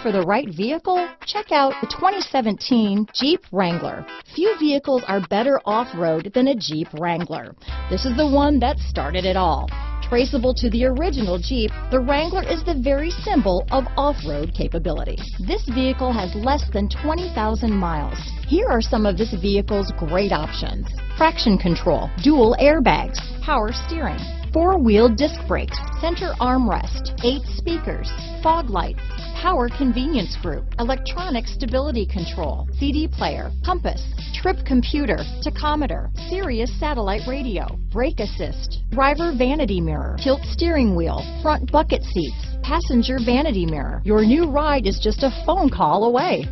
for the right vehicle? Check out the 2017 Jeep Wrangler. Few vehicles are better off-road than a Jeep Wrangler. This is the one that started it all. Traceable to the original Jeep, the Wrangler is the very symbol of off-road capability. This vehicle has less than 20,000 miles. Here are some of this vehicle's great options: traction control, dual airbags, power steering, four-wheel disc brakes, center armrest, 8 speakers, fog lights, power convenience group, electronic stability control, CD player, compass, trip computer, tachometer, Sirius satellite radio, brake assist, driver vanity mirror, tilt steering wheel, front bucket seats, passenger vanity mirror. Your new ride is just a phone call away.